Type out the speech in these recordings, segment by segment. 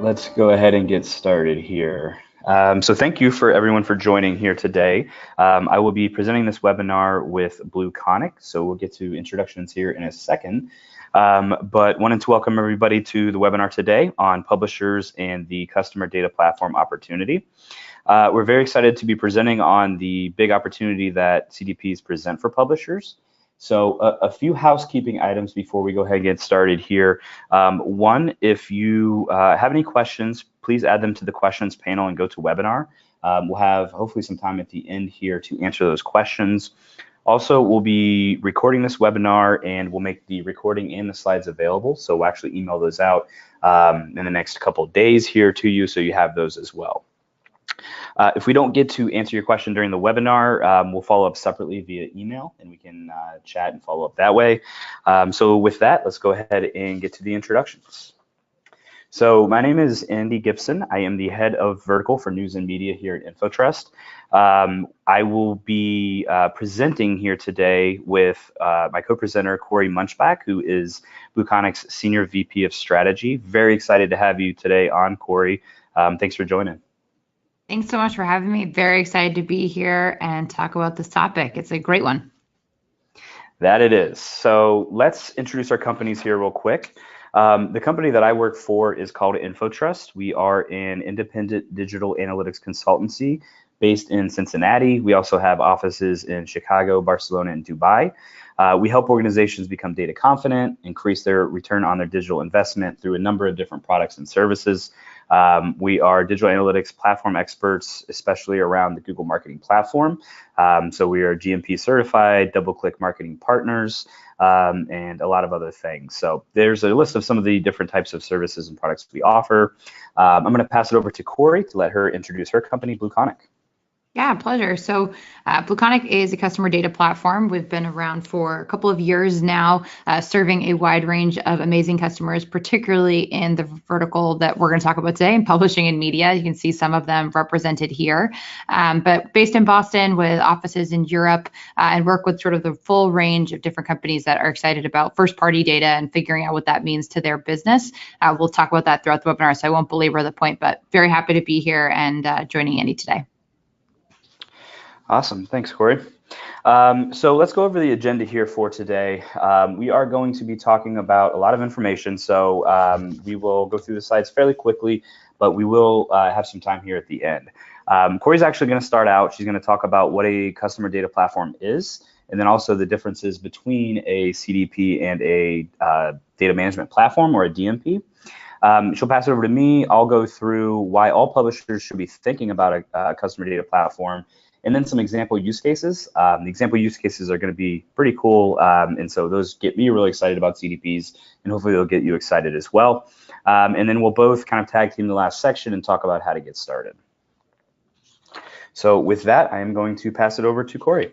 Let's go ahead and get started here. So thank you for everyone for joining here today. I will be presenting this webinar with BlueConic, so we'll get to introductions here in a second. But wanted to welcome everybody to the webinar today on publishers and the customer data platform opportunity. We're very excited to be presenting on the big opportunity that CDPs present for publishers. So a few housekeeping items before we go ahead and get started here. One, if you have any questions, please add them to the questions panel and go to webinar. We'll have hopefully some time at the end here to answer those questions. Also, we'll be recording this webinar and we'll make the recording and the slides available. So we'll actually email those out in the next couple of days here to you, so you have those as well. If we don't get to answer your question during the webinar, we'll follow up separately via email and we can chat and follow up that way. So with that, let's go ahead and get to the introductions. So my name is Andy Gibson. I am the head of vertical for news and media here at InfoTrust. I will be presenting here today with my co-presenter, Cory Munchbach, who is BlueConic's Senior VP of Strategy. Very excited to have you today on, Cory. Thanks for joining. Thanks so much for having me. Very excited to be here and talk about this topic. It's a great one. That it is. So let's introduce our companies here real quick. The company that I work for is called InfoTrust. We are an independent digital analytics consultancy based in Cincinnati. We also have offices in Chicago, Barcelona, and Dubai. We help organizations become data confident, increase their return on their digital investment through a number of different products and services. We are digital analytics platform experts, especially around the Google Marketing Platform. So we are GMP certified, DoubleClick marketing partners, and a lot of other things. So there's a list of some of the different types of services and products we offer. I'm going to pass it over to Cory to let her introduce her company, BlueConic. Yeah, pleasure. So BlueConic is a customer data platform. We've been around for a couple of years now, serving a wide range of amazing customers, particularly in the vertical that we're going to talk about today, in publishing and media. You can see some of them represented here. But based in Boston with offices in Europe, and work with sort of the full range of different companies that are excited about first-party data and figuring out what that means to their business. We'll talk about that throughout the webinar, so I won't belabor the point, but very happy to be here and joining Andy today. Awesome. Thanks, Cory. So let's go over the agenda here for today. We are going to be talking about a lot of information, so we will go through the slides fairly quickly, but we will have some time here at the end. Cory's actually going to start out. She's going to talk about what a customer data platform is, and then also the differences between a CDP and a data management platform, or a DMP. She'll pass it over to me. I'll go through why all publishers should be thinking about a customer data platform, and then some example use cases. The example use cases are going to be pretty cool, and so those get me really excited about CDPs, and hopefully they'll get you excited as well. And then we'll both kind of tag team the last section and talk about how to get started. So with that, I am going to pass it over to Cory.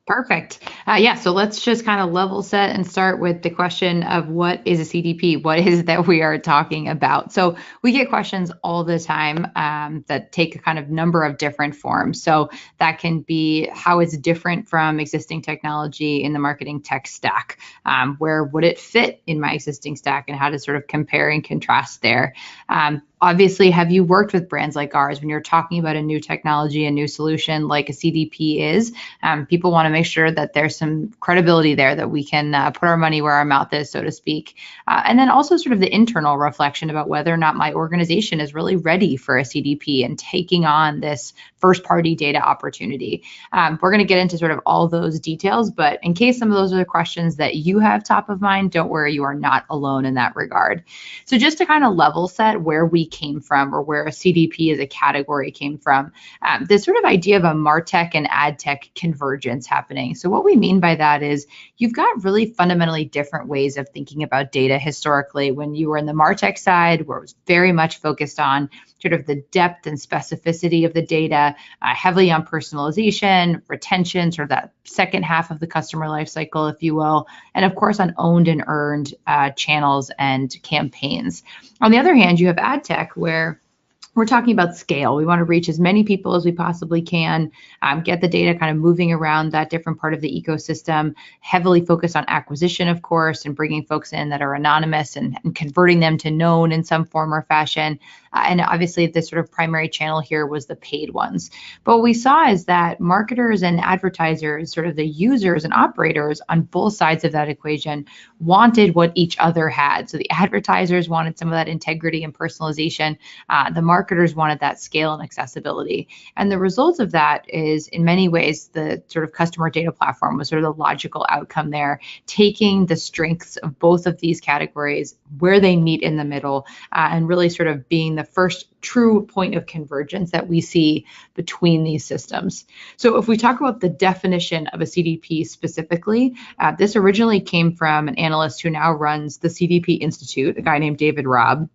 Perfect. Yeah, so let's just kind of level set and start with the question of what is a CDP? What is it that we are talking about? So we get questions all the time that take a kind of number of different forms. So that can be how it's different from existing technology in the marketing tech stack. Where would it fit in my existing stack, and how to sort of compare and contrast there? Obviously, have you worked with brands like ours when you're talking about a new technology, a new solution like a CDP is? People want to make sure that there's some credibility there, that we can put our money where our mouth is, so to speak. And then also sort of the internal reflection about whether or not my organization is really ready for a CDP and taking on this first-party data opportunity. We're going to get into sort of all those details, but in case some of those are the questions that you have top of mind, don't worry, you are not alone in that regard. So just to kind of level set where we came from, or where a CDP as a category came from, this sort of idea of a MarTech and AdTech convergence happening. So what we mean by that is you've got really fundamentally different ways of thinking about data historically. When you were in the MarTech side, where it was very much focused on sort of the depth and specificity of the data, heavily on personalization, retention, sort of that second half of the customer life cycle, if you will, and of course on owned and earned channels and campaigns. On the other hand, you have ad tech, where we're talking about scale. We want to reach as many people as we possibly can, get the data kind of moving around that different part of the ecosystem, heavily focused on acquisition, of course, and bringing folks in that are anonymous and converting them to known in some form or fashion. And obviously the sort of primary channel here was the paid ones. But what we saw is that marketers and advertisers, sort of the users and operators on both sides of that equation, wanted what each other had. So the advertisers wanted some of that integrity and personalization. The marketers wanted that scale and accessibility. And the result of that is, in many ways, the sort of customer data platform was sort of the logical outcome there, taking the strengths of both of these categories where they meet in the middle, and really sort of being the first true point of convergence that we see between these systems. So if we talk about the definition of a CDP specifically, this originally came from an analyst who now runs the CDP Institute, a guy named David Robb.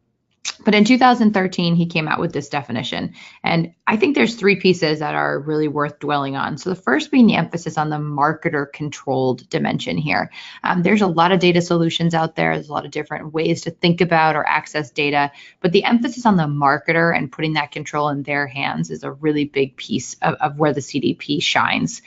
But in 2013, he came out with this definition. And I think there's three pieces that are really worth dwelling on. So the first being the emphasis on the marketer-controlled dimension here. There's a lot of data solutions out there. There's a lot of different ways to think about or access data. But the emphasis on the marketer and putting that control in their hands is a really big piece of where the CDP shines.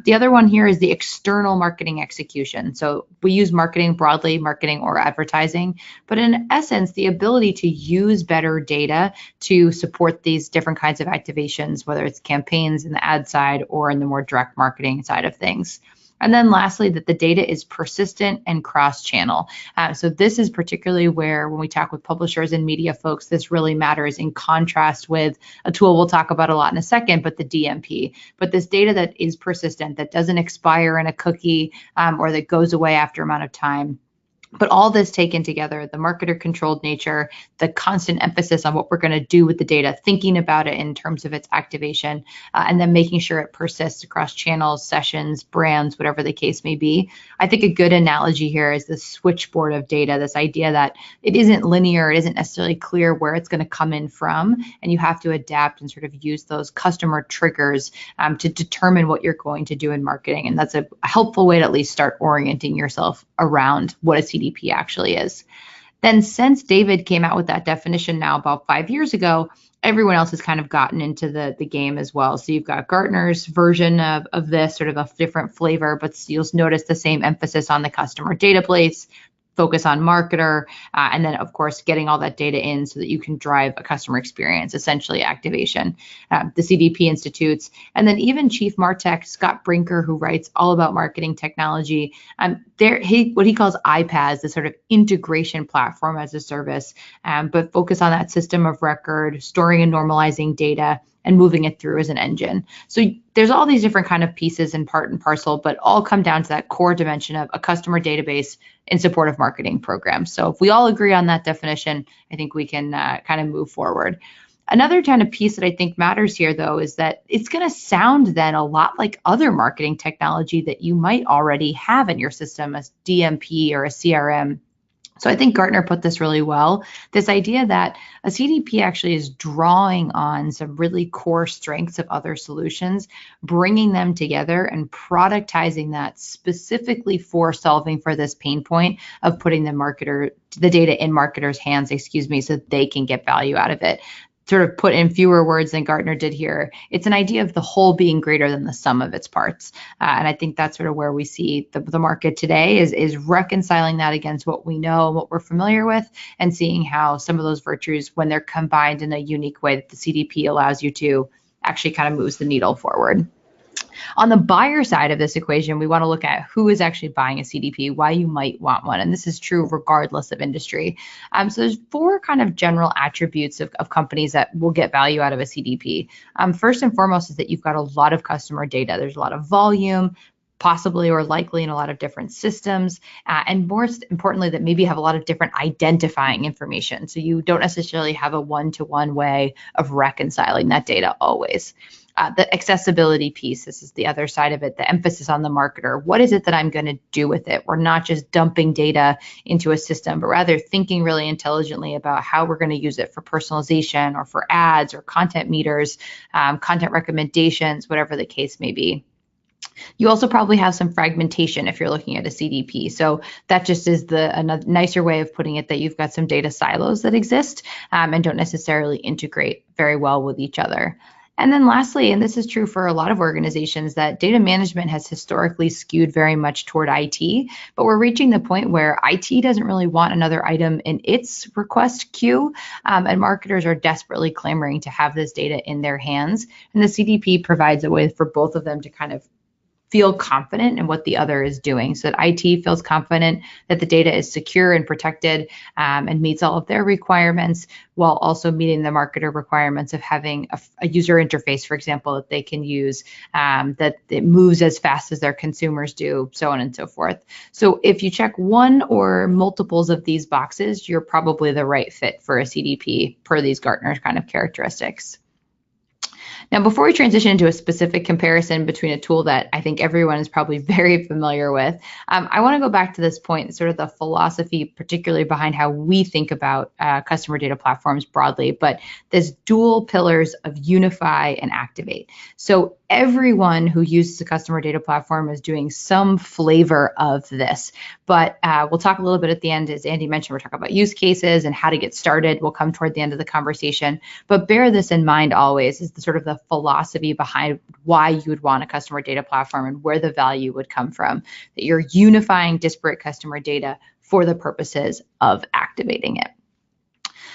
The other one here is the external marketing execution. So we use marketing broadly, marketing or advertising. But in essence, the ability to use better data to support these different kinds of activations, whether it's campaigns in the ad side or in the more direct marketing side of things. And then lastly, that the data is persistent and cross-channel. So this is particularly where, when we talk with publishers and media folks, this really matters, in contrast with a tool we'll talk about a lot in a second, but the DMP. But this data that is persistent, that doesn't expire in a cookie, or that goes away after amount of time. But all this taken together, the marketer-controlled nature, the constant emphasis on what we're going to do with the data, thinking about it in terms of its activation, and then making sure it persists across channels, sessions, brands, whatever the case may be. I think a good analogy here is the switchboard of data, this idea that it isn't linear, it isn't necessarily clear where it's going to come in from, and you have to adapt and sort of use those customer triggers to determine what you're going to do in marketing. And that's a helpful way to at least start orienting yourself around what a CDP actually is. Then since David came out with that definition now about 5 years ago, everyone else has kind of gotten into the game as well. So you've got Gartner's version of this, sort of a different flavor, but you'll notice the same emphasis on the customer data place, focus on marketer, and then of course getting all that data in so that you can drive a customer experience, essentially activation. The CDP Institutes, and then even Chief Martech Scott Brinker, who writes all about marketing technology, what he calls iPaaS, the sort of integration platform as a service, but focus on that system of record, storing and normalizing data, and moving it through as an engine. So there's all these different kind of pieces and part and parcel, but all come down to that core dimension of a customer database in support of marketing programs. So if we all agree on that definition, I think we can kind of move forward. Another kind of piece that I think matters here, though, is that it's going to sound then a lot like other marketing technology that you might already have in your system, a DMP or a CRM. So I think Gartner put this really well, this idea that a CDP actually is drawing on some really core strengths of other solutions, bringing them together and productizing that specifically for solving for this pain point of putting the data in marketers' hands, so that they can get value out of it. Sort of put in fewer words than Gartner did here. It's an idea of the whole being greater than the sum of its parts. And I think that's sort of where we see the market today is reconciling that against what we know and what we're familiar with, and seeing how some of those virtues, when they're combined in a unique way that the CDP allows you to, actually kind of moves the needle forward. On the buyer side of this equation, we want to look at who is actually buying a CDP, why you might want one. And this is true regardless of industry. So there's four kind of general attributes of companies that will get value out of a CDP. First and foremost is that you've got a lot of customer data. There's a lot of volume, possibly or likely in a lot of different systems, and most importantly, that maybe have a lot of different identifying information. So you don't necessarily have a one-to-one way of reconciling that data always. The accessibility piece, this is the other side of it, the emphasis on the marketer. What is it that I'm going to do with it? We're not just dumping data into a system, but rather thinking really intelligently about how we're going to use it for personalization or for ads or content meters, content recommendations, whatever the case may be. You also probably have some fragmentation if you're looking at a CDP. So that just is a nicer way of putting it, that you've got some data silos that exist and don't necessarily integrate very well with each other. And then lastly, and this is true for a lot of organizations, that data management has historically skewed very much toward IT, but we're reaching the point where IT doesn't really want another item in its request queue, and marketers are desperately clamoring to have this data in their hands. And the CDP provides a way for both of them to kind of feel confident in what the other is doing, so that IT feels confident that the data is secure and protected and meets all of their requirements, while also meeting the marketer requirements of having a user interface, for example, that they can use, that it moves as fast as their consumers do, so on and so forth. So if you check one or multiples of these boxes, you're probably the right fit for a CDP per these Gartner kind of characteristics. Now, before we transition into a specific comparison between a tool that I think everyone is probably very familiar with, I want to go back to this point, sort of the philosophy, particularly behind how we think about customer data platforms broadly, but this dual pillars of unify and activate. So everyone who uses a customer data platform is doing some flavor of this, but we'll talk a little bit at the end. As Andy mentioned, we're talking about use cases and how to get started. We'll come toward the end of the conversation, but bear this in mind always, is the sort of the philosophy behind why you would want a customer data platform and where the value would come from, that you're unifying disparate customer data for the purposes of activating it.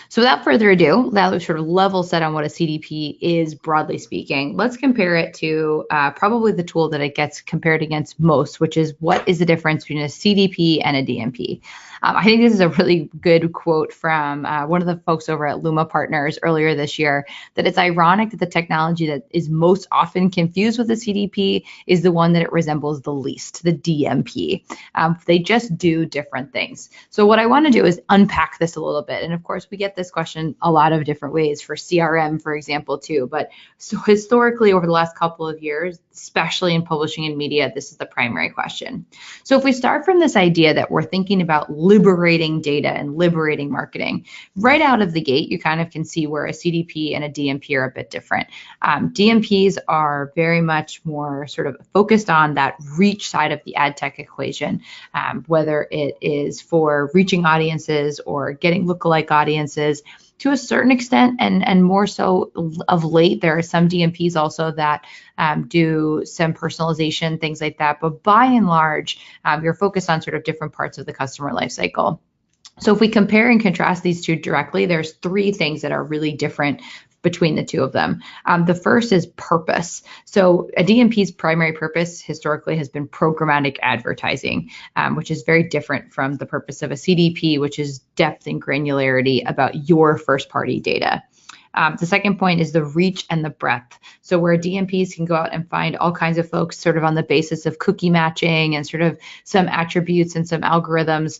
So without further ado, now that we've sort of level set on what a CDP is, broadly speaking, let's compare it to probably the tool that it gets compared against most, which is what is the difference between a CDP and a DMP. I think this is a really good quote from one of the folks over at Luma Partners earlier this year, that it's ironic that the technology that is most often confused with the CDP is the one that it resembles the least, the DMP. They just do different things. So what I want to do is unpack this a little bit. And of course, we get this question a lot of different ways for CRM, for example, too. But so historically, over the last couple of years, especially in publishing and media, this is the primary question. So if we start from this idea that we're thinking about liberating data and liberating marketing, right out of the gate, you kind of can see where a CDP and a DMP are a bit different. DMPs are very much more sort of focused on that reach side of the ad tech equation, whether it is for reaching audiences or getting lookalike audiences. To a certain extent, and more so of late, there are some DMPs also that do some personalization, things like that. But by and large, you're focused on sort of different parts of the customer lifecycle. So if we compare and contrast these two directly, there's three things that are really different between the two of them. The first is purpose. So a DMP's primary purpose historically has been programmatic advertising, which is very different from the purpose of a CDP, which is depth and granularity about your first party data. The second point is the reach and the breadth. So where DMPs can go out and find all kinds of folks sort of on the basis of cookie matching and sort of some attributes and some algorithms,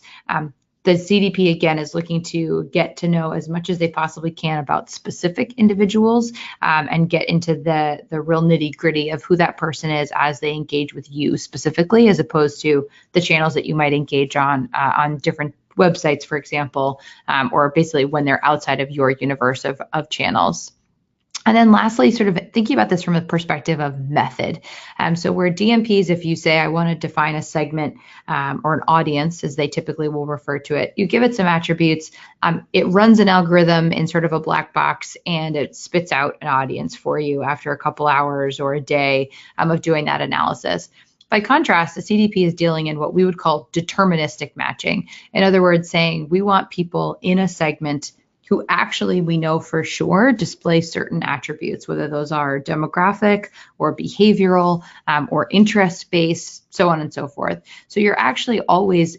the CDP, again, is looking to get to know as much as they possibly can about specific individuals and get into the real nitty gritty of who that person is as they engage with you specifically, as opposed to the channels that you might engage on different websites, for example, or basically when they're outside of your universe of channels. And then lastly, sort of thinking about this from a perspective of method. So where DMPs, if you say, I want to define a segment or an audience, as they typically will refer to it, you give it some attributes, it runs an algorithm in sort of a black box, and it spits out an audience for you after a couple hours or a day of doing that analysis. By contrast, the CDP is dealing in what we would call deterministic matching. In other words, saying we want people in a segment who actually we know for sure display certain attributes, whether those are demographic or behavioral or interest-based, so on and so forth. So you're actually always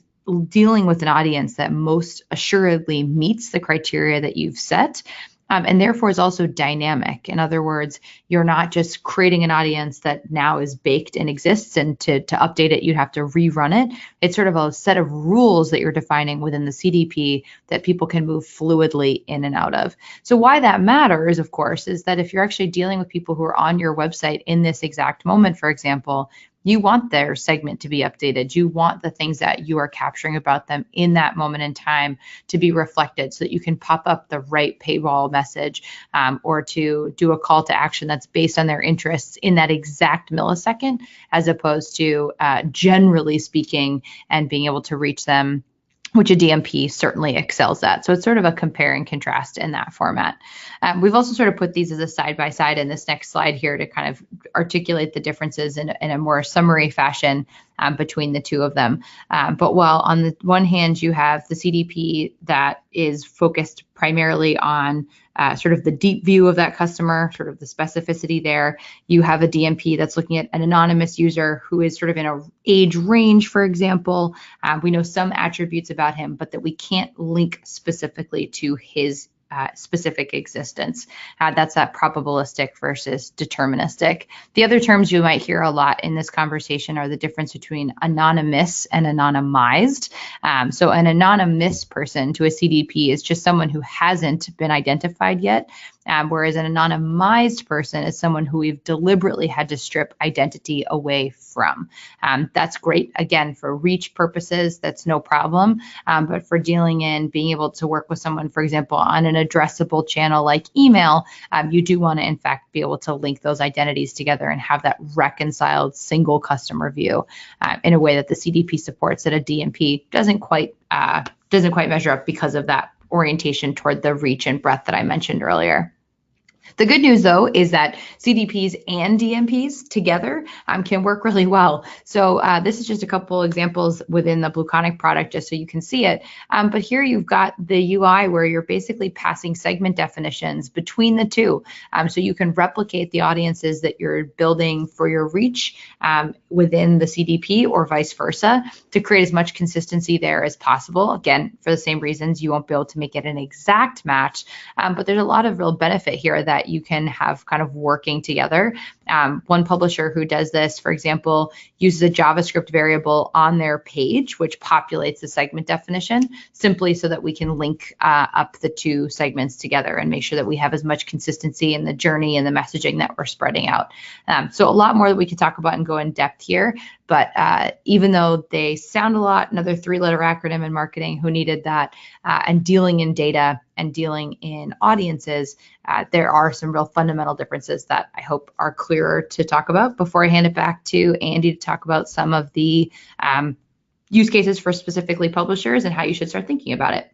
dealing with an audience that most assuredly meets the criteria that you've set. And therefore is also dynamic. In other words, you're not just creating an audience that now is baked and exists, and to update it, you'd have to rerun it. It's sort of a set of rules that you're defining within the CDP that people can move fluidly in and out of. So why that matters, of course, is that if you're actually dealing with people who are on your website in this exact moment, for example, you want their segment to be updated. You want the things that you are capturing about them in that moment in time to be reflected so that you can pop up the right paywall message or to do a call to action that's based on their interests in that exact millisecond, as opposed to generally speaking and being able to reach them, which a DMP certainly excels at. So it's sort of a compare and contrast in that format. We've also sort of put these as a side-by-side in this next slide here to kind of articulate the differences in a more summary fashion between the two of them. But while on the one hand, you have the CDP that is focused primarily on sort of the deep view of that customer, sort of the specificity there. You have a DMP that's looking at an anonymous user who is sort of in a age range, for example. We know some attributes about him, but that we can't link specifically to his specific existence. That's that probabilistic versus deterministic. The other terms you might hear a lot in this conversation are the difference between anonymous and anonymized. So an anonymous person to a CDP is just someone who hasn't been identified yet, whereas an anonymized person is someone who we've deliberately had to strip identity away from. That's great, again, for reach purposes, that's no problem. But for dealing in being able to work with someone, for example, on an addressable channel like email, you do want to, in fact, be able to link those identities together and have that reconciled single customer view in a way that the CDP supports that a DMP doesn't quite measure up because of that orientation toward the reach and breadth that I mentioned earlier. The good news, though, is that CDPs and DMPs together can work really well. So this is just a couple examples within the BlueConic product, just so you can see it. But here you've got the UI where you're basically passing segment definitions between the two. So you can replicate the audiences that you're building for your reach within the CDP or vice versa to create as much consistency there as possible. Again, for the same reasons, you won't be able to make it an exact match, but there's a lot of real benefit here that you can have kind of working together. One publisher who does this, for example, uses a JavaScript variable on their page, which populates the segment definition simply so that we can link up the two segments together and make sure that we have as much consistency in the journey and the messaging that we're spreading out. So a lot more that we could talk about and go in depth here. But even though they sound a lot, another 3-letter acronym in marketing, who needed that, and dealing in data and dealing in audiences, there are some real fundamental differences that I hope are clearer to talk about before I hand it back to Andy to talk about some of the use cases for specifically publishers and how you should start thinking about it.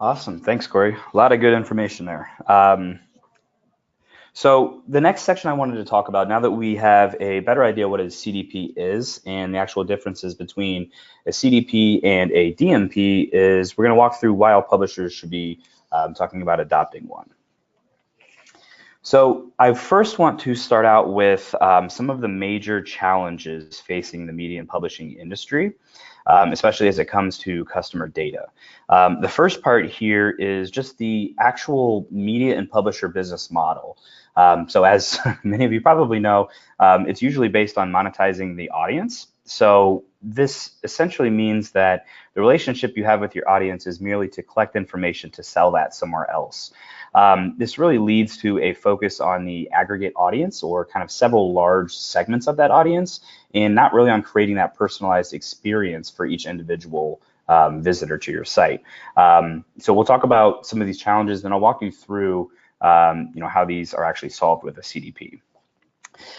Awesome. Thanks, Cory. A lot of good information there. So the next section I wanted to talk about, now that we have a better idea what a CDP is and the actual differences between a CDP and a DMP, is we're going to walk through why all publishers should be talking about adopting one. So I first want to start out with some of the major challenges facing the media and publishing industry, especially as it comes to customer data. The first part here is just the actual media and publisher business model. So as many of you probably know, it's usually based on monetizing the audience. So this essentially means that the relationship you have with your audience is merely to collect information to sell that somewhere else. This really leads to a focus on the aggregate audience, or kind of several large segments of that audience, and not really on creating that personalized experience for each individual visitor to your site. So we'll talk about some of these challenges, then I'll walk you through how these are actually solved with a CDP.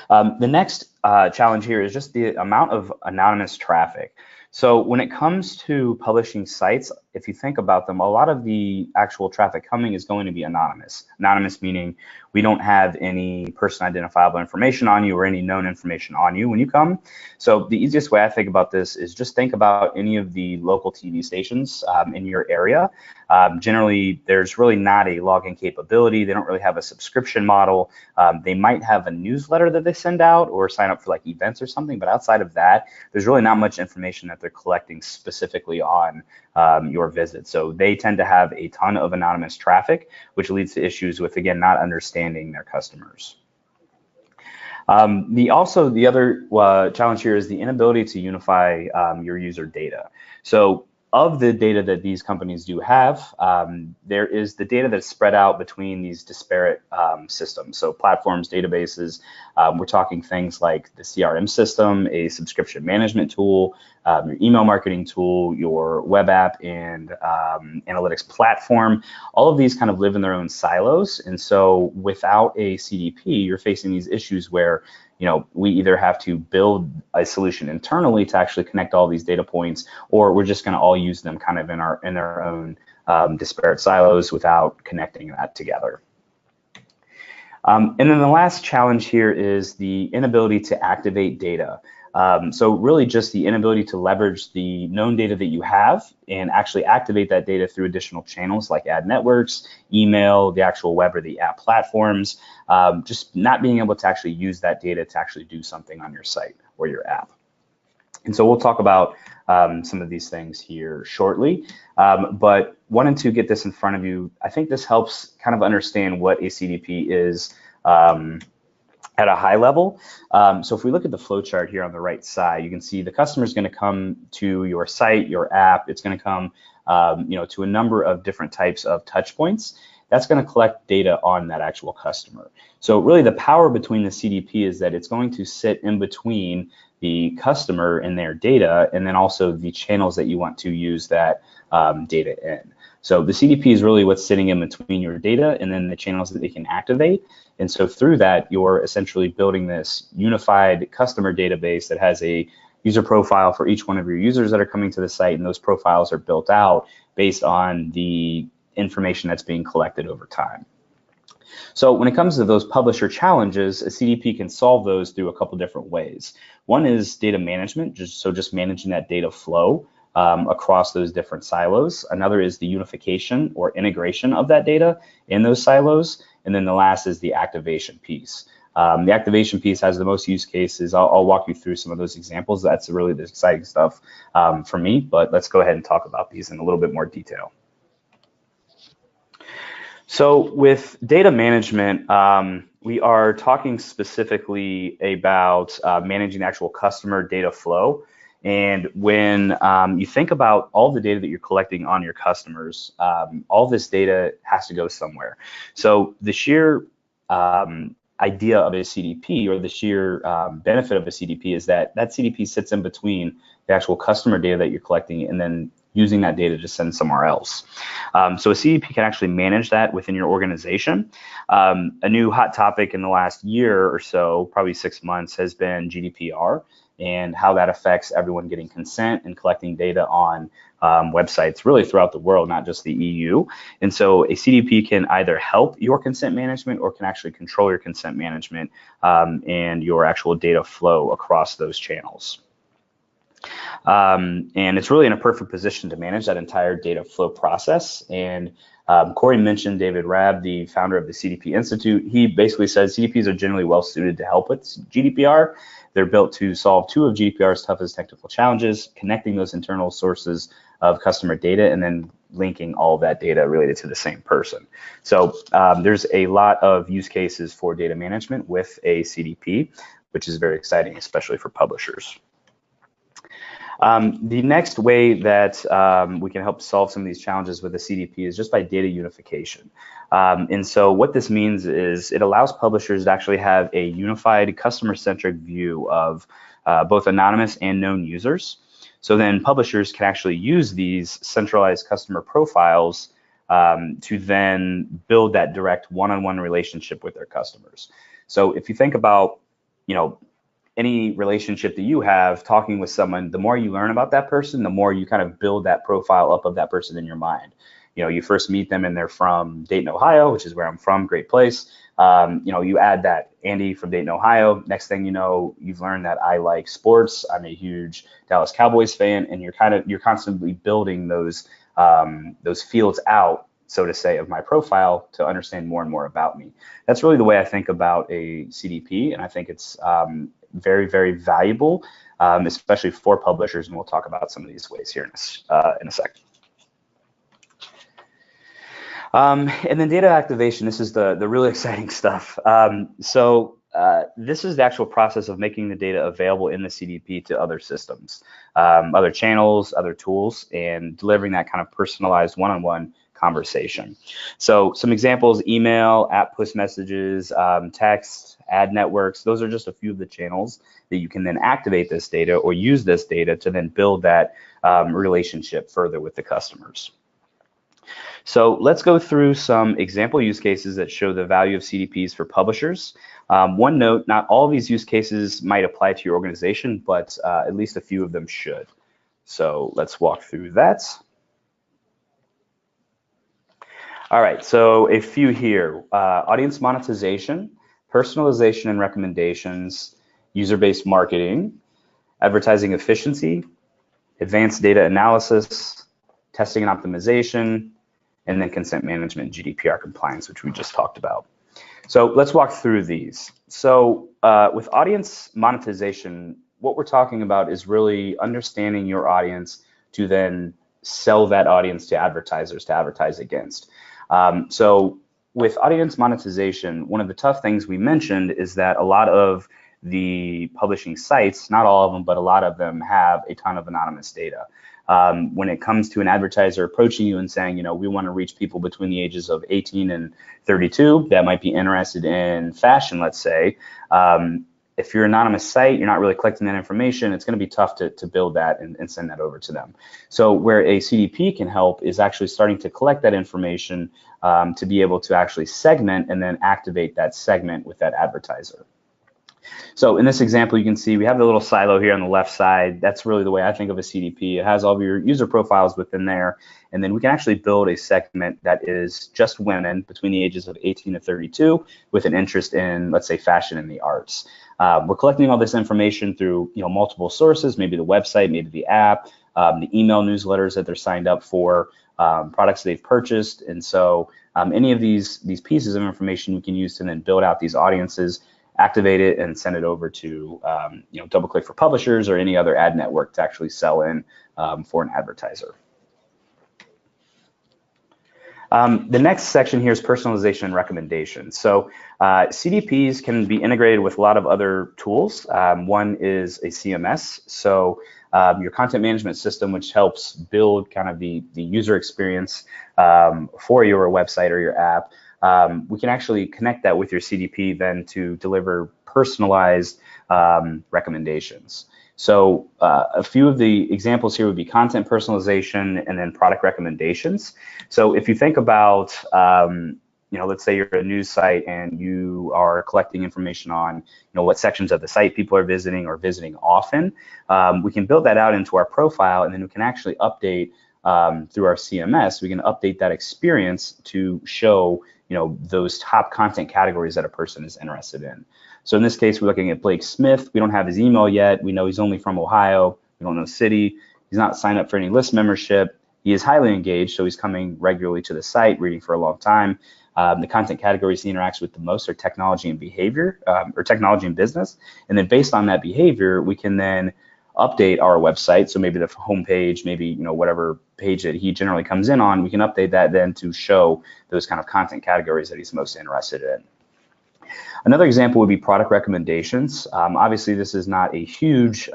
The next challenge here is just the amount of anonymous traffic. So when it comes to publishing sites, if you think about them, a lot of the actual traffic coming is going to be anonymous. Anonymous meaning we don't have any person identifiable information on you or any known information on you when you come. So the easiest way I think about this is just think about any of the local TV stations in your area. Generally, there's really not a login capability. They don't really have a subscription model. They might have a newsletter that they send out or sign up for like events or something, but outside of that, there's really not much information that they're collecting specifically on your visit. So they tend to have a ton of anonymous traffic, which leads to issues with, again, not understanding their customers. The other challenge here is the inability to unify your user data. So of the data that these companies do have, there is the data that's spread out between these disparate systems. So platforms, databases, we're talking things like the CRM system, a subscription management tool, your email marketing tool, your web app and analytics platform. All of these kind of live in their own silos. And so without a CDP, you're facing these issues where we either have to build a solution internally to actually connect all these data points, or we're just going to all use them kind of in their own disparate silos without connecting that together. And then the last challenge here is the inability to activate data. So really just the inability to leverage the known data that you have and actually activate that data through additional channels like ad networks, email, the actual web or the app platforms, just not being able to actually use that data to actually do something on your site or your app. And so we'll talk about some of these things here shortly, but wanted to get this in front of you. I think this helps kind of understand what a CDP is at a high level. So if we look at the flow chart here on the right side, you can see the customer is going to come to your site, your app. It's going to come to a number of different types of touch points. That's going to collect data on that actual customer. So really the power between the CDP is that it's going to sit in between the customer and their data, and then also the channels that you want to use that data in. So the CDP is really what's sitting in between your data and then the channels that they can activate. And so through that, you're essentially building this unified customer database that has a user profile for each one of your users that are coming to the site, and those profiles are built out based on the information that's being collected over time. So when it comes to those publisher challenges, a CDP can solve those through a couple different ways. One is data management, just managing that data flow across those different silos. Another is the unification or integration of that data in those silos. And then the last is the activation piece. The activation piece has the most use cases. I'll walk you through some of those examples. That's really the exciting stuff for me, but let's go ahead and talk about these in a little bit more detail. So with data management, we are talking specifically about managing the actual customer data flow. And when you think about all the data that you're collecting on your customers, all this data has to go somewhere. So the sheer idea of a CDP, or the sheer benefit of a CDP, is that that CDP sits in between the actual customer data that you're collecting and then using that data to send somewhere else. So a CDP can actually manage that within your organization. A new hot topic in the last year or so, probably 6 months, has been GDPR and how that affects everyone getting consent and collecting data on websites really throughout the world, not just the EU. And so a CDP can either help your consent management or can actually control your consent management and your actual data flow across those channels. And it's really in a perfect position to manage that entire data flow process. And Cory mentioned David Rabb, the founder of the CDP Institute. He basically says CDPs are generally well suited to help with GDPR. They're built to solve two of GDPR's toughest technical challenges: connecting those internal sources of customer data and then linking all of that data related to the same person. So there's a lot of use cases for data management with a CDP, which is very exciting, especially for publishers. The next way that we can help solve some of these challenges with a CDP is just by data unification. And so what this means is it allows publishers to actually have a unified customer-centric view of both anonymous and known users. So then publishers can actually use these centralized customer profiles to then build that direct one-on-one relationship with their customers. So if you think about, any relationship that you have talking with someone, the more you learn about that person, the more you kind of build that profile up of that person in your mind. You first meet them and they're from Dayton, Ohio, which is where I'm from, great place. You add that Andy from Dayton, Ohio. Next thing you know, you've learned that I like sports. I'm a huge Dallas Cowboys fan, and you're constantly building those fields out, so to say, of my profile to understand more and more about me. That's really the way I think about a CDP, and I think it's very, very valuable, especially for publishers, and we'll talk about some of these ways here in a second. And then data activation, this is the really exciting stuff. So this is the actual process of making the data available in the CDP to other systems, other channels, other tools, and delivering that kind of personalized one-on-one conversation. So some examples: email, app push messages, text, ad networks. Those are just a few of the channels that you can then activate this data or use this data to then build that relationship further with the customers. So let's go through some example use cases that show the value of CDPs for publishers. One note, not all of these use cases might apply to your organization, but at least a few of them should. So let's walk through that. All right, so a few here: audience monetization, personalization and recommendations, user-based marketing, advertising efficiency, advanced data analysis, testing and optimization, and then consent management, GDPR compliance, which we just talked about. So let's walk through these. So with audience monetization, what we're talking about is really understanding your audience to then sell that audience to advertisers to advertise against. So with audience monetization, one of the tough things we mentioned is that a lot of the publishing sites, not all of them, but a lot of them have a ton of anonymous data. When it comes to an advertiser approaching you and saying, you know, we want to reach people between the ages of 18 and 32 that might be interested in fashion, let's say, if you're an anonymous site, you're not really collecting that information, it's going to be tough to build that and send that over to them. So where a CDP can help is actually starting to collect that information to be able to actually segment and then activate that segment with that advertiser. So in this example, you can see we have the little silo here on the left side. That's really the way I think of a CDP. It has all of your user profiles within there, and then we can actually build a segment that is just women between the ages of 18 to 32 with an interest in, let's say, fashion and the arts. We're collecting all this information through multiple sources, maybe the website, maybe the app, the email newsletters that they're signed up for, products they've purchased, and so any of these pieces of information we can use to then build out these audiences, activate it, and send it over to DoubleClick for publishers or any other ad network to actually sell in for an advertiser. The next section here is personalization and recommendations. So CDPs can be integrated with a lot of other tools. One is a CMS, so your content management system, which helps build kind of the user experience for your website or your app. We can actually connect that with your CDP then to deliver personalized recommendations. So a few of the examples here would be content personalization and then product recommendations. So if you think about, let's say you're a news site and you are collecting information on, what sections of the site people are visiting or visiting often, we can build that out into our profile, and then we can actually update through our CMS. We can update that experience to show those top content categories that a person is interested in. So in this case, we're looking at Blake Smith. We don't have his email yet. We know he's only from Ohio. We don't know city. He's not signed up for any list membership. He is highly engaged, so he's coming regularly to the site, reading for a long time. The content categories he interacts with the most are technology and behavior, or technology and business. And then based on that behavior, we can then update our website. So maybe the homepage, maybe whatever page that he generally comes in on, we can update that then to show those kind of content categories that he's most interested in. Another example would be product recommendations. Obviously, this is not a huge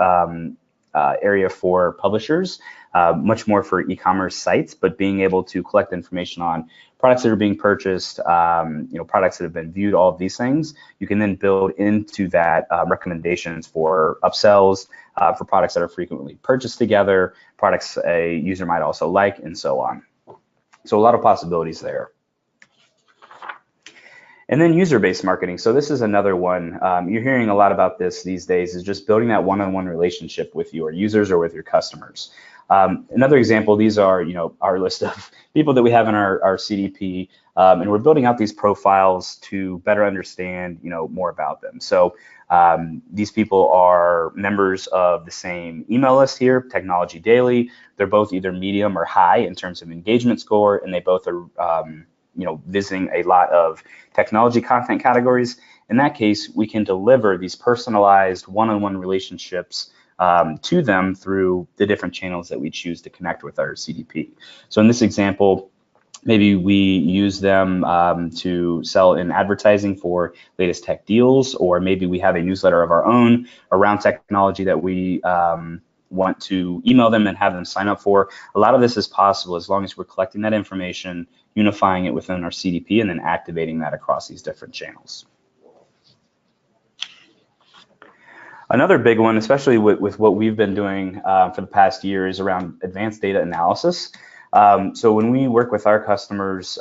area for publishers, much more for e-commerce sites, but being able to collect information on products that are being purchased, products that have been viewed, all of these things, you can then build into that recommendations for upsells, for products that are frequently purchased together, products a user might also like, and so on. So a lot of possibilities there. And then user-based marketing. So this is another one. You're hearing a lot about this these days, is just building that one-on-one relationship with your users or with your customers. Another example, these are our list of people that we have in our CDP, and we're building out these profiles to better understand more about them. So these people are members of the same email list here, Technology Daily. They're both either medium or high in terms of engagement score, and they both are visiting a lot of technology content categories. In that case, we can deliver these personalized one-on-one relationships to them through the different channels that we choose to connect with our CDP. So in this example, Maybe we use them to sell in advertising for latest tech deals, or maybe we have a newsletter of our own around technology that we want to email them and have them sign up for. A lot of this is possible as long as we're collecting that information, unifying it within our CDP, and then activating that across these different channels. Another big one, especially with what we've been doing for the past year, is around advanced data analysis. So when we work with our customers,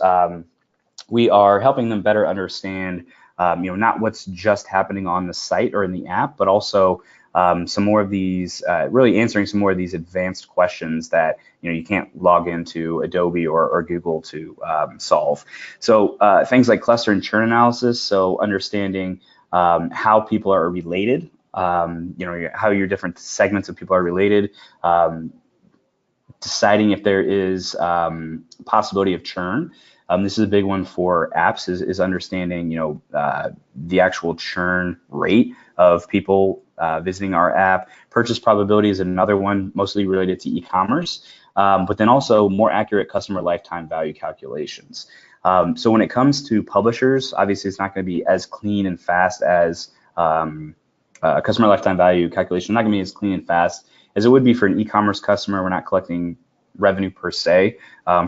we are helping them better understand, not what's just happening on the site or in the app, but also some more of these, really answering some more of these advanced questions that you can't log into Adobe or Google to solve. So things like cluster and churn analysis, so understanding how people are related, how your different segments of people are related, deciding if there is possibility of churn. This is a big one for apps, is understanding, the actual churn rate of people visiting our app. Purchase probability is another one, mostly related to e-commerce, but then also more accurate customer lifetime value calculations. So when it comes to publishers, obviously it's not going to be as clean and fast as customer lifetime value calculation. Not going to be as clean and fast as it would be for an e-commerce customer. We're not collecting revenue per se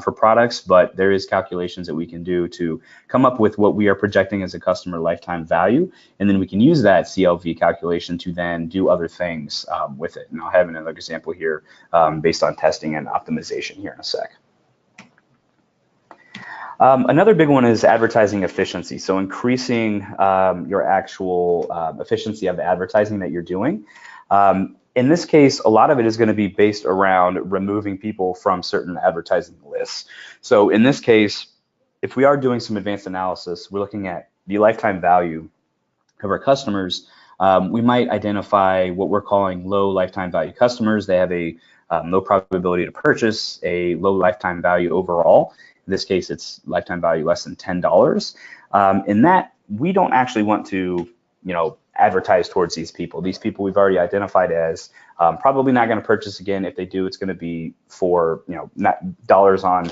for products, but there is calculations that we can do to come up with what we are projecting as a customer lifetime value, and then we can use that CLV calculation to then do other things with it. And I'll have another example here based on testing and optimization here in a sec. Another big one is advertising efficiency. So increasing your actual efficiency of the advertising that you're doing. In this case, a lot of it is going to be based around removing people from certain advertising lists. So in this case, if we are doing some advanced analysis, we're looking at the lifetime value of our customers. We might identify what we're calling low lifetime value customers. They have a low probability to purchase, a low lifetime value overall. In this case, it's lifetime value less than $10. In that, we don't actually want to, advertise towards these people. These people we've already identified as probably not going to purchase again. If they do, it's going to be for, not dollars on,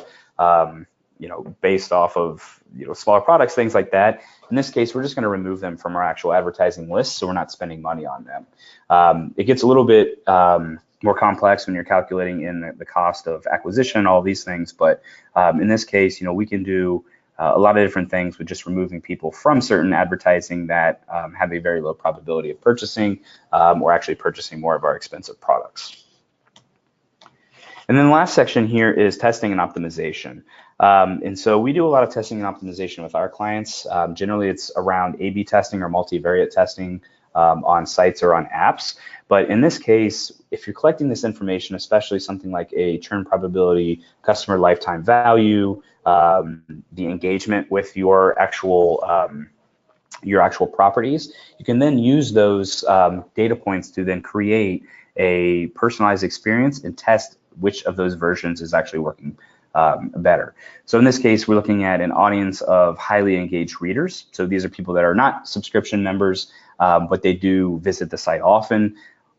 based off of, smaller products, things like that. In this case, we're just going to remove them from our actual advertising list, so we're not spending money on them. It gets a little bit more complex when you're calculating in the cost of acquisition, all these things. But in this case, we can do a lot of different things with just removing people from certain advertising that have a very low probability of purchasing or actually purchasing more of our expensive products. And then the last section here is testing and optimization. And so we do a lot of testing and optimization with our clients. Generally, it's around A/B testing or multivariate testing on sites or on apps. But in this case, if you're collecting this information, especially something like a churn probability, customer lifetime value, the engagement with your actual properties, you can then use those data points to then create a personalized experience and test which of those versions is actually working better. So in this case, we're looking at an audience of highly engaged readers. So these are people that are not subscription members, but they do visit the site often.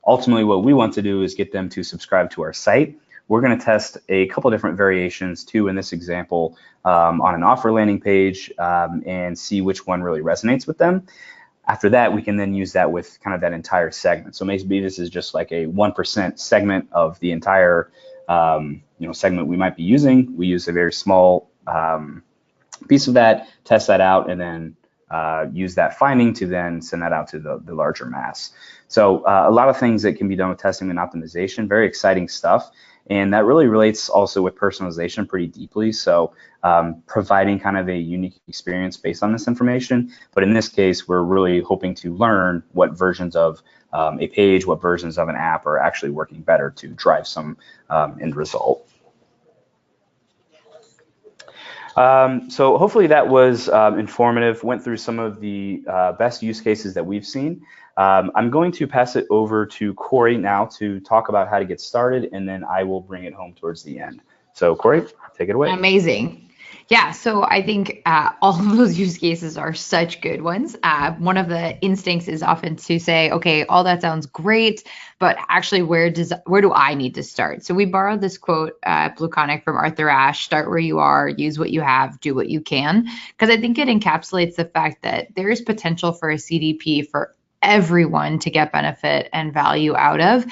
Ultimately, what we want to do is get them to subscribe to our site. We're going to test a couple different variations too in this example on an offer landing page and see which one really resonates with them. After that, we can then use that with kind of that entire segment. So maybe this is just like a 1% segment of the entire segment we might be using. We use a very small piece of that, test that out, and then use that finding to then send that out to the larger mass. So a lot of things that can be done with testing and optimization, very exciting stuff. And that really relates also with personalization pretty deeply. So providing kind of a unique experience based on this information. But in this case, we're really hoping to learn what versions of a page, what versions of an app are actually working better to drive some end result. So hopefully that was informative, went through some of the best use cases that we've seen. I'm going to pass it over to Cory now to talk about how to get started, and then I will bring it home towards the end. So Cory, take it away. Amazing. Yeah, so I think all of those use cases are such good ones. One of the instincts is often to say, okay, all that sounds great, but actually, where do I need to start? So we borrowed this quote, BlueConic, from Arthur Ashe: "Start where you are, use what you have, do what you can," because I think it encapsulates the fact that there is potential for a CDP for everyone to get benefit and value out of,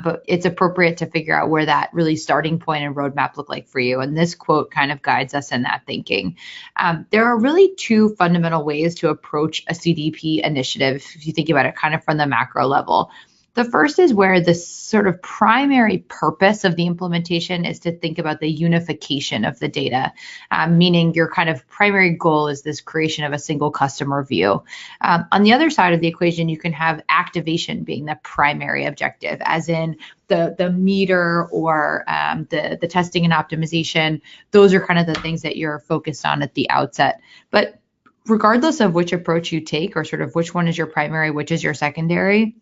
but it's appropriate to figure out where that really starting point and roadmap look like for you. And this quote kind of guides us in that thinking. There are really two fundamental ways to approach a CDP initiative, if you think about it kind of from the macro level. The first is where the sort of primary purpose of the implementation is to think about the unification of the data, meaning your kind of primary goal is this creation of a single customer view. On the other side of the equation, you can have activation being the primary objective, as in the meter or the testing and optimization. Those are kind of the things that you're focused on at the outset. But regardless of which approach you take, or sort of which one is your primary, which is your secondary,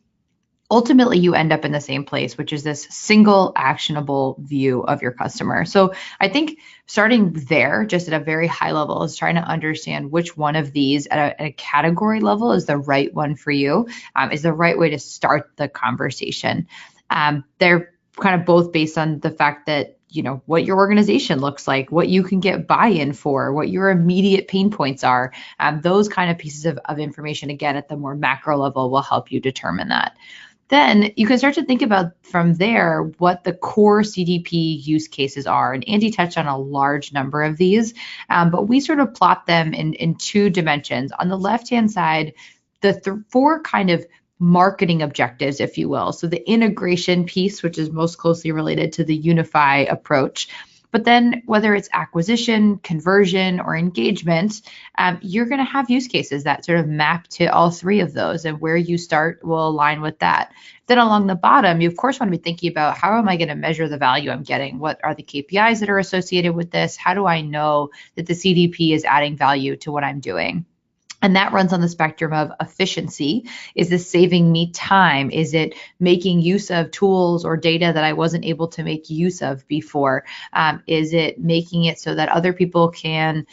ultimately you end up in the same place, which is this single actionable view of your customer. So I think starting there, just at a very high level, is trying to understand which one of these at a category level is the right one for you, is the right way to start the conversation. They're kind of both based on the fact that, you know, what your organization looks like, what you can get buy-in for, what your immediate pain points are. Those kind of pieces of information, again, at the more macro level, will help you determine that. Then you can start to think about from there what the core CDP use cases are. And Andy touched on a large number of these, but we sort of plot them in two dimensions. On the left-hand side, the four kind of marketing objectives, if you will. So the integration piece, which is most closely related to the unify approach. But then whether it's acquisition, conversion, or engagement, you're going to have use cases that sort of map to all three of those, and where you start will align with that. Then along the bottom, you of course want to be thinking about, how am I going to measure the value I'm getting? What are the KPIs that are associated with this? How do I know that the CDP is adding value to what I'm doing? And that runs on the spectrum of efficiency. Is this saving me time? Is it making use of tools or data that I wasn't able to make use of before? Is it making it so that other people can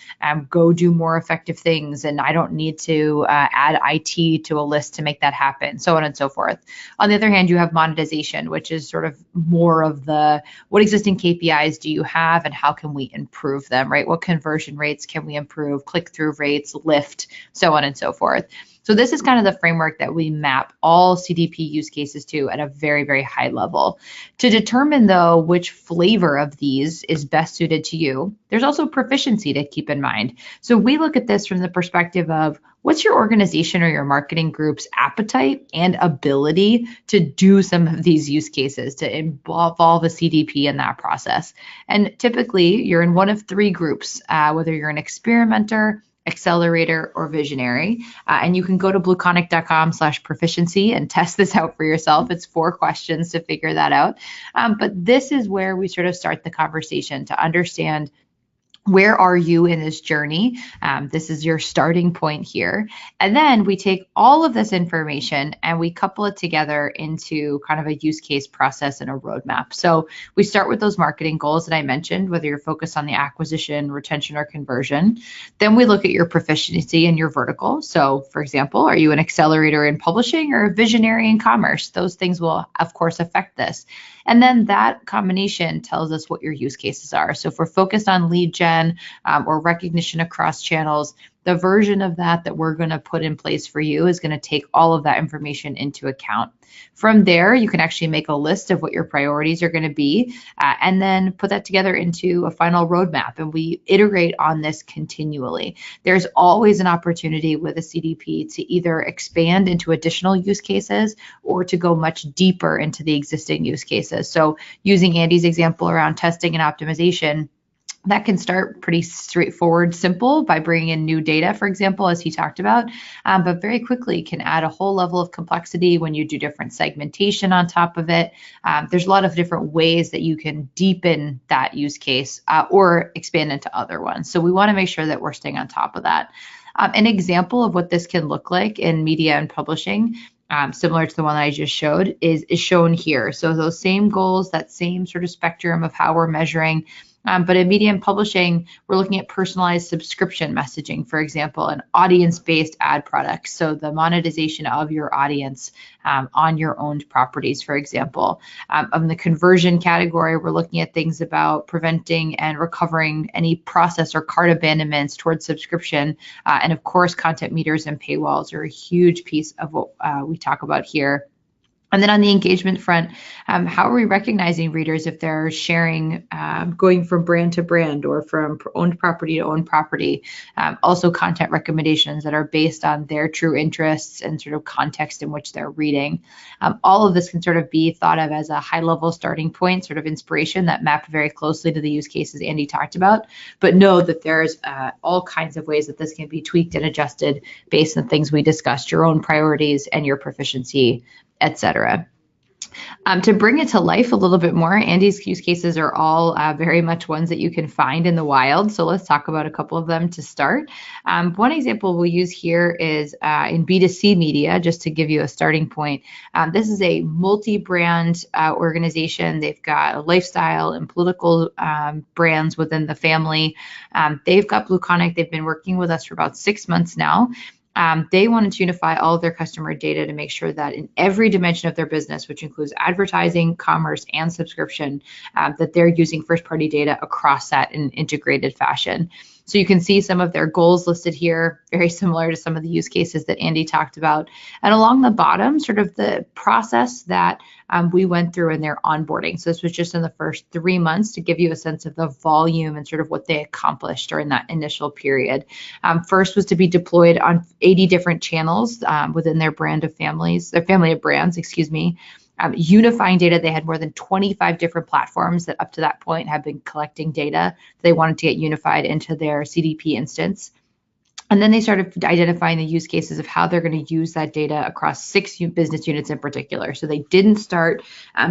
go do more effective things and I don't need to add IT to a list to make that happen, so on and so forth. On the other hand, you have monetization, which is sort of more of the, what existing KPIs do you have and how can we improve them, right? What conversion rates can we improve, click-through rates, lift, so on and so forth. So this is kind of the framework that we map all CDP use cases to at a very, very high level. To determine, though, which flavor of these is best suited to you, there's also proficiency to keep in mind. So we look at this from the perspective of, what's your organization or your marketing group's appetite and ability to do some of these use cases, to involve a CDP in that process? And typically, you're in one of three groups, whether you're an experimenter, accelerator, or visionary. And you can go to blueconic.com/proficiency and test this out for yourself. It's 4 questions to figure that out. But this is where we sort of start the conversation to understand, where are you in this journey? This is your starting point here. And then we take all of this information and we couple it together into kind of a use case process and a roadmap. So we start with those marketing goals that I mentioned, whether you're focused on the acquisition, retention, or conversion. Then we look at your proficiency in your vertical. So for example, are you an accelerator in publishing or a visionary in commerce? Those things will, of course, affect this. And then that combination tells us what your use cases are. So if we're focused on lead gen or recognition across channels, the version of that we're going to put in place for you is going to take all of that information into account. From there, you can actually make a list of what your priorities are going to be, and then put that together into a final roadmap. And we iterate on this continually. There's always an opportunity with a CDP to either expand into additional use cases or to go much deeper into the existing use cases. So using Andy's example around testing and optimization, that can start pretty straightforward, simple, by bringing in new data, for example, as he talked about, but very quickly can add a whole level of complexity when you do different segmentation on top of it. There's a lot of different ways that you can deepen that use case or expand into other ones. So we want to make sure that we're staying on top of that. An example of what this can look like in media and publishing, similar to the one that I just showed, is shown here. So those same goals, that same sort of spectrum of how we're measuring, But in media and publishing, we're looking at personalized subscription messaging, for example, and audience-based ad products. So the monetization of your audience on your owned properties, for example. In the conversion category, we're looking at things about preventing and recovering any process or cart abandonments towards subscription. And of course, content meters and paywalls are a huge piece of what we talk about here. And then on the engagement front, how are we recognizing readers if they're sharing, going from brand to brand or from owned property to owned property? Also content recommendations that are based on their true interests and sort of context in which they're reading. All of this can sort of be thought of as a high level starting point, sort of inspiration that map very closely to the use cases Andy talked about. But know that there's all kinds of ways that this can be tweaked and adjusted based on things we discussed, your own priorities and your proficiency, etc. To bring it to life a little bit more, Andy's use cases are all very much ones that you can find in the wild. So let's talk about a couple of them to start. One example we'll use here is in B2C media, just to give you a starting point. This is a multi-brand organization. They've got lifestyle and political brands within the family. They've got BlueConic. They've been working with us for about 6 months now. They wanted to unify all of their customer data to make sure that in every dimension of their business, which includes advertising, commerce, and subscription, that they're using first-party data across that in an integrated fashion. So you can see some of their goals listed here, very similar to some of the use cases that Andy talked about. And along the bottom, sort of the process that we went through in their onboarding. So this was just in the first 3 months to give you a sense of the volume and sort of what they accomplished during that initial period. First was to be deployed on 80 different channels within their brand of families, their family of brands, excuse me. Unifying data, they had more than 25 different platforms that up to that point have been collecting data. They wanted to get unified into their CDP instance. And then they started identifying the use cases of how they're going to use that data across 6 business units in particular. So they didn't start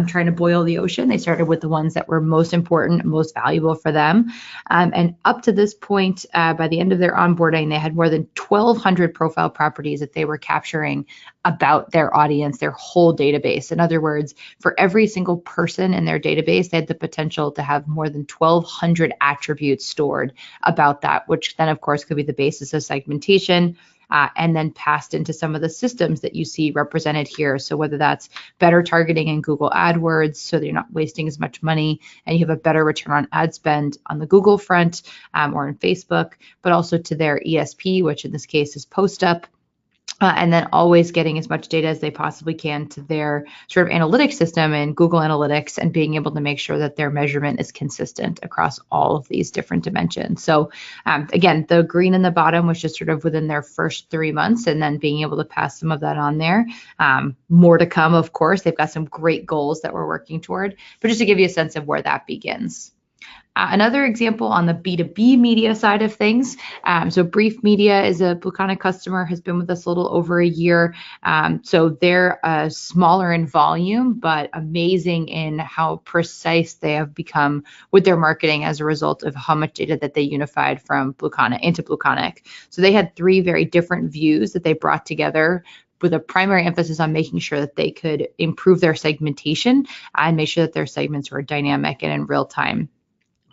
trying to boil the ocean. They started with the ones that were most important, most valuable for them. And up to this point, by the end of their onboarding, they had more than 1,200 profile properties that they were capturing about their audience, their whole database. In other words, for every single person in their database, they had the potential to have more than 1,200 attributes stored about that, which then, of course, could be the basis of segmentation and then passed into some of the systems that you see represented here. So whether that's better targeting in Google AdWords, so that you're not wasting as much money and you have a better return on ad spend on the Google front or in Facebook, but also to their ESP, which in this case is PostUp. And then always getting as much data as they possibly can to their sort of analytics system and Google Analytics and being able to make sure that their measurement is consistent across all of these different dimensions. So again, the green in the bottom was just sort of within their first 3 months and then being able to pass some of that on there. More to come, of course. They've got some great goals that we're working toward, but just to give you a sense of where that begins. Another example on the B2B media side of things. So Brief Media is a BlueConic customer, has been with us a little over a year. So they're smaller in volume, but amazing in how precise they have become with their marketing as a result of how much data that they unified from BlueConic into BlueConic. So they had 3 very different views that they brought together with a primary emphasis on making sure that they could improve their segmentation and make sure that their segments were dynamic and in real time.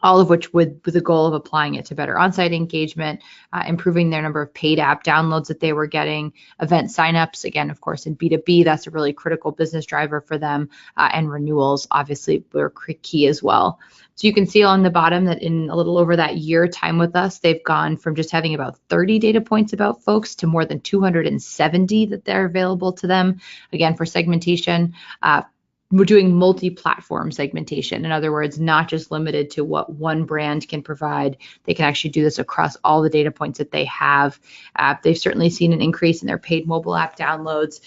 All of which with the goal of applying it to better on-site engagement, improving their number of paid app downloads that they were getting, event signups. Again, of course, in B2B, that's a really critical business driver for them, and renewals obviously were key as well. So you can see on the bottom that in a little over that year time with us, they've gone from just having about 30 data points about folks to more than 270 that they're available to them. Again, for segmentation, we're doing multi-platform segmentation. In other words, not just limited to what one brand can provide. They can actually do this across all the data points that they have. They've certainly seen an increase in their paid mobile app downloads.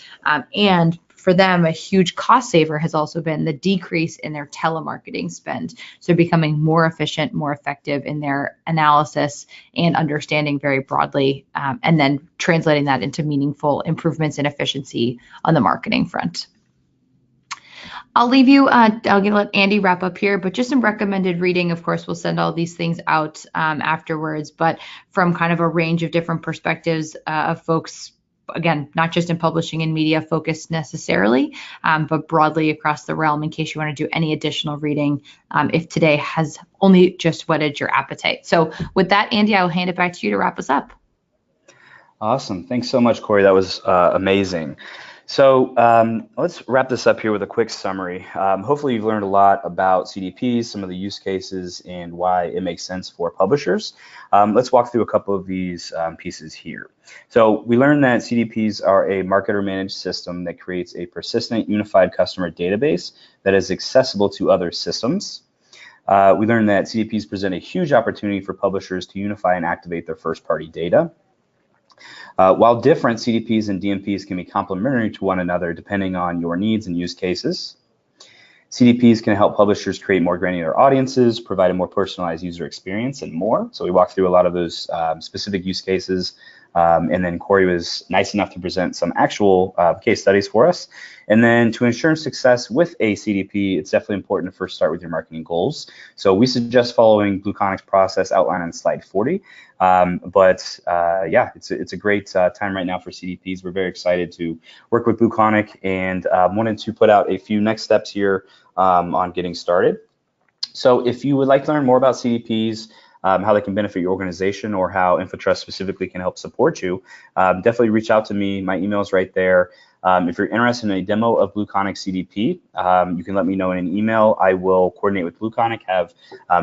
And for them, a huge cost saver has also been the decrease in their telemarketing spend. So becoming more efficient, more effective in their analysis and understanding very broadly, and then translating that into meaningful improvements in efficiency on the marketing front. I'll leave you, I'm going to let Andy wrap up here, but just some recommended reading. Of course, we'll send all these things out afterwards, but from kind of a range of different perspectives of folks again, not just in publishing and media focused necessarily, but broadly across the realm in case you want to do any additional reading if today has only just whetted your appetite. So with that, Andy, I will hand it back to you to wrap us up. Awesome. Thanks so much, Cory. That was amazing. So let's wrap this up here with a quick summary. Hopefully you've learned a lot about CDPs, some of the use cases, and why it makes sense for publishers. Let's walk through a couple of these pieces here. So we learned that CDPs are a marketer managed system that creates a persistent unified customer database that is accessible to other systems. We learned that CDPs present a huge opportunity for publishers to unify and activate their first-party data. While different, CDPs and DMPs can be complementary to one another depending on your needs and use cases. CDPs can help publishers create more granular audiences, provide a more personalized user experience, and more. So we walked through a lot of those specific use cases, and then Cory was nice enough to present some actual case studies for us. And then to ensure success with a CDP, it's definitely important to first start with your marketing goals. So we suggest following BlueConic's process outlined on slide 40. Yeah, it's a great time right now for CDPs. We're very excited to work with BlueConic and wanted to put out a few next steps here on getting started. So if you would like to learn more about CDPs, how they can benefit your organization, or how InfoTrust specifically can help support you, definitely reach out to me. My email is right there. If you're interested in a demo of BlueConic CDP, you can let me know in an email. I will coordinate with BlueConic, have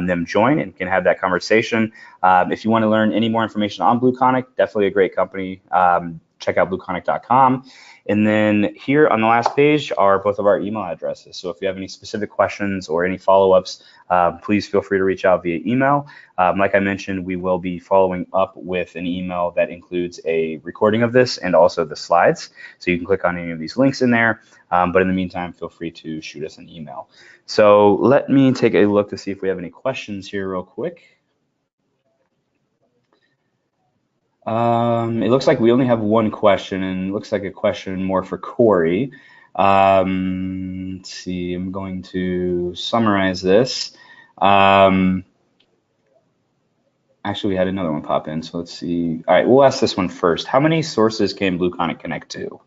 them join, and can have that conversation. If you want to learn any more information on BlueConic, definitely a great company. Check out BlueConic.com. And then here on the last page are both of our email addresses. So if you have any specific questions or any follow-ups, please feel free to reach out via email. Like I mentioned, we will be following up with an email that includes a recording of this and also the slides. So you can click on any of these links in there. But in the meantime, feel free to shoot us an email. So let me take a look to see if we have any questions here real quick. It looks like we only have one question, and it looks like a question more for Cory. Let's see, I'm going to summarize this. Actually, we had another one pop in, so let's see. All right, we'll ask this one first. How many sources can BlueConic connect to?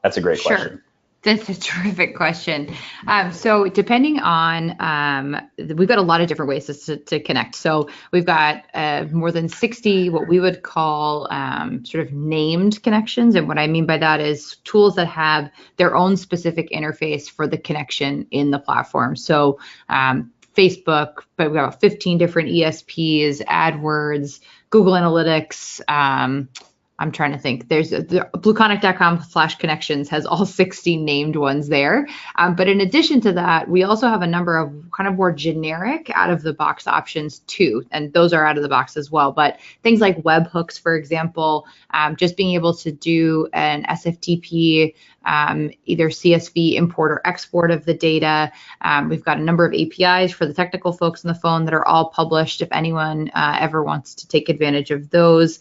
That's a great question. That's a terrific question. So depending on, we've got a lot of different ways to connect. So we've got more than 60 what we would call sort of named connections. And what I mean by that is tools that have their own specific interface for the connection in the platform. So Facebook, but we've got 15 different ESPs, AdWords, Google Analytics, I'm trying to think. There's the BlueConic.com/connections has all 60 named ones there. But in addition to that, we also have a number of kind of more generic out of the box options too. And those are out of the box as well. But things like webhooks, for example, just being able to do an SFTP, either CSV import or export of the data. We've got a number of APIs for the technical folks on the phone that are all published if anyone ever wants to take advantage of those.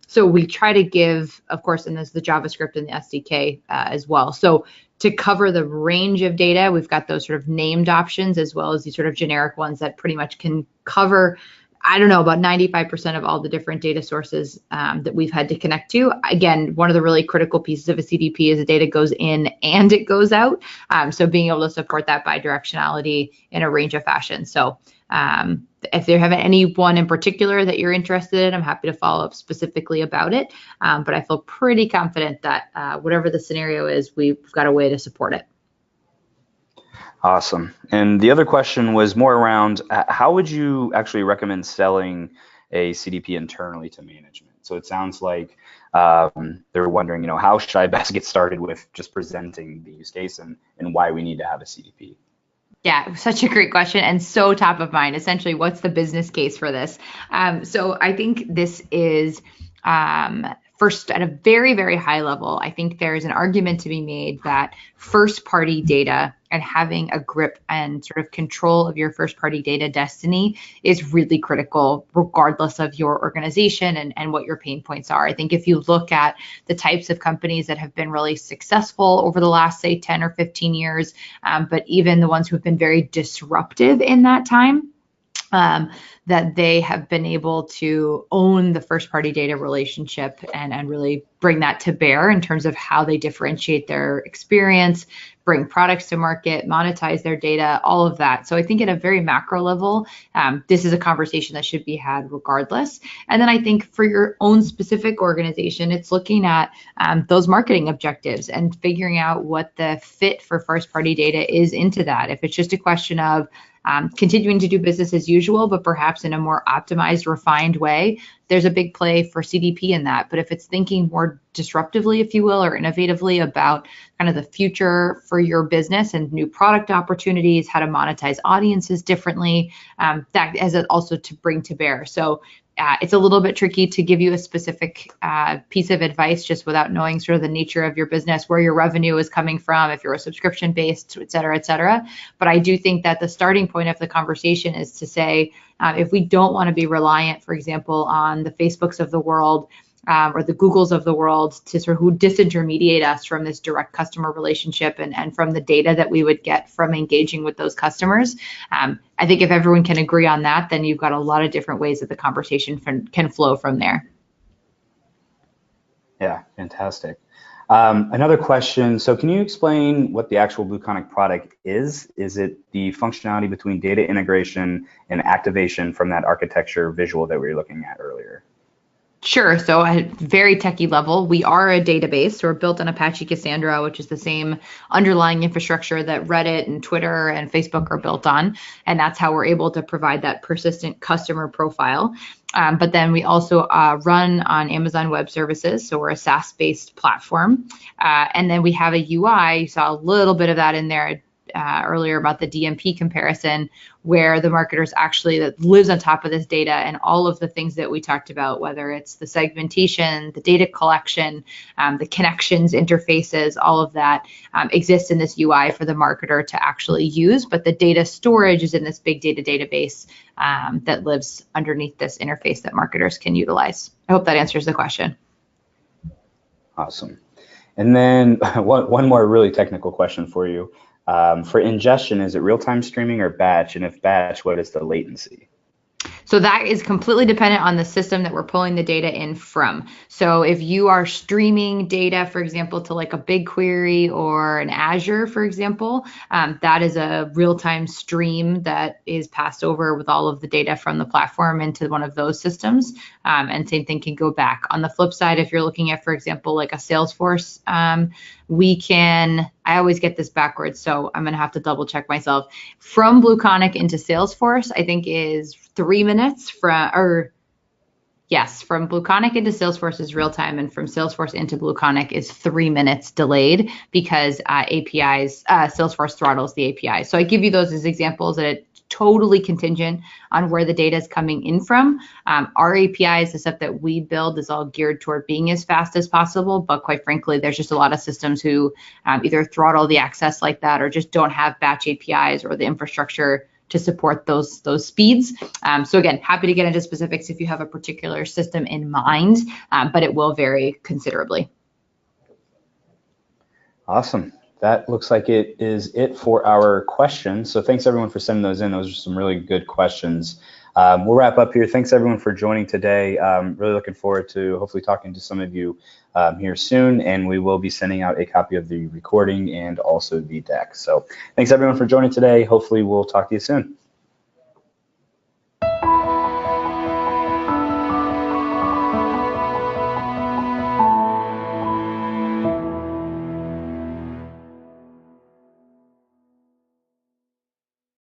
So we try to give, of course, and there's the JavaScript and the SDK as well. So to cover the range of data, we've got those sort of named options as well as these sort of generic ones that pretty much can cover, I don't know, about 95% of all the different data sources that we've had to connect to. Again, one of the really critical pieces of a CDP is the data goes in and it goes out. So being able to support that bidirectionality in a range of fashion. So if there have any one in particular that you're interested in, I'm happy to follow up specifically about it. But I feel pretty confident that whatever the scenario is, we've got a way to support it. Awesome. And the other question was more around how would you actually recommend selling a CDP internally to management? So it sounds like they're wondering, how should I best get started with just presenting the use case and why we need to have a CDP? Yeah, such a great question and so top of mind. Essentially, what's the business case for this? So I think this is first, at a very, very high level, I think there's an argument to be made that first-party data and having a grip and sort of control of your first-party data destiny is really critical, regardless of your organization and what your pain points are. I think if you look at the types of companies that have been really successful over the last, say, 10 or 15 years, but even the ones who have been very disruptive in that time, that they have been able to own the first party data relationship and really bring that to bear in terms of how they differentiate their experience, bring products to market, monetize their data, all of that. So I think at a very macro level, this is a conversation that should be had regardless. And then I think for your own specific organization, it's looking at those marketing objectives and figuring out what the fit for first party data is into that. If it's just a question of continuing to do business as usual, but perhaps in a more optimized, refined way, there's a big play for CDP in that. But if it's thinking more disruptively, if you will, or innovatively about kind of the future for your business and new product opportunities, how to monetize audiences differently, that has also to bring to bear. So it's a little bit tricky to give you a specific piece of advice just without knowing sort of the nature of your business, where your revenue is coming from, if you're a subscription based, et cetera, et cetera. But I do think that the starting point of the conversation is to say, if we don't want to be reliant, for example, on the Facebooks of the world, or the Googles of the world to sort of who disintermediate us from this direct customer relationship and from the data that we would get from engaging with those customers. I think if everyone can agree on that, then you've got a lot of different ways that the conversation can flow from there. Yeah, fantastic. Another question. So can you explain what the actual BlueConic product is? Is it the functionality between data integration and activation from that architecture visual that we were looking at earlier? Sure. So at a very techie level, we are a database. So we're built on Apache Cassandra, which is the same underlying infrastructure that Reddit and Twitter and Facebook are built on. And that's how we're able to provide that persistent customer profile. But then we also run on Amazon Web Services. So we're a SaaS-based platform. And then we have a UI. You saw a little bit of that in there earlier about the DMP comparison, where the marketers actually that lives on top of this data and all of the things that we talked about, whether it's the segmentation, the data collection, the connections, interfaces, all of that exists in this UI for the marketer to actually use. But the data storage is in this big data database that lives underneath this interface that marketers can utilize. I hope that answers the question. Awesome. And then one more really technical question for you. For ingestion, is it real-time streaming or batch? And if batch, what is the latency? So that is completely dependent on the system that we're pulling the data in from. So if you are streaming data, for example, to like a BigQuery or an Azure, for example, that is a real-time stream that is passed over with all of the data from the platform into one of those systems. And same thing can go back. On the flip side, if you're looking at, for example, like a Salesforce, I always get this backwards, so I'm going to have to double check myself. From BlueConic into Salesforce, I think is 3 minutes from BlueConic into Salesforce is real time, and from Salesforce into BlueConic is 3 minutes delayed because Salesforce throttles the API. So I give you those as examples that it's totally contingent on where the data is coming in from. Our APIs, the stuff that we build, is all geared toward being as fast as possible. But quite frankly, there's just a lot of systems who either throttle the access like that or just don't have batch APIs or the infrastructure to support those speeds. So again, happy to get into specifics if you have a particular system in mind, but it will vary considerably. Awesome. That looks like it is it for our questions. So thanks everyone for sending those in. Those are some really good questions. We'll wrap up here. Thanks everyone for joining today. Really looking forward to hopefully talking to some of you here soon, and we will be sending out a copy of the recording and also the deck. So thanks everyone for joining today. Hopefully we'll talk to you soon.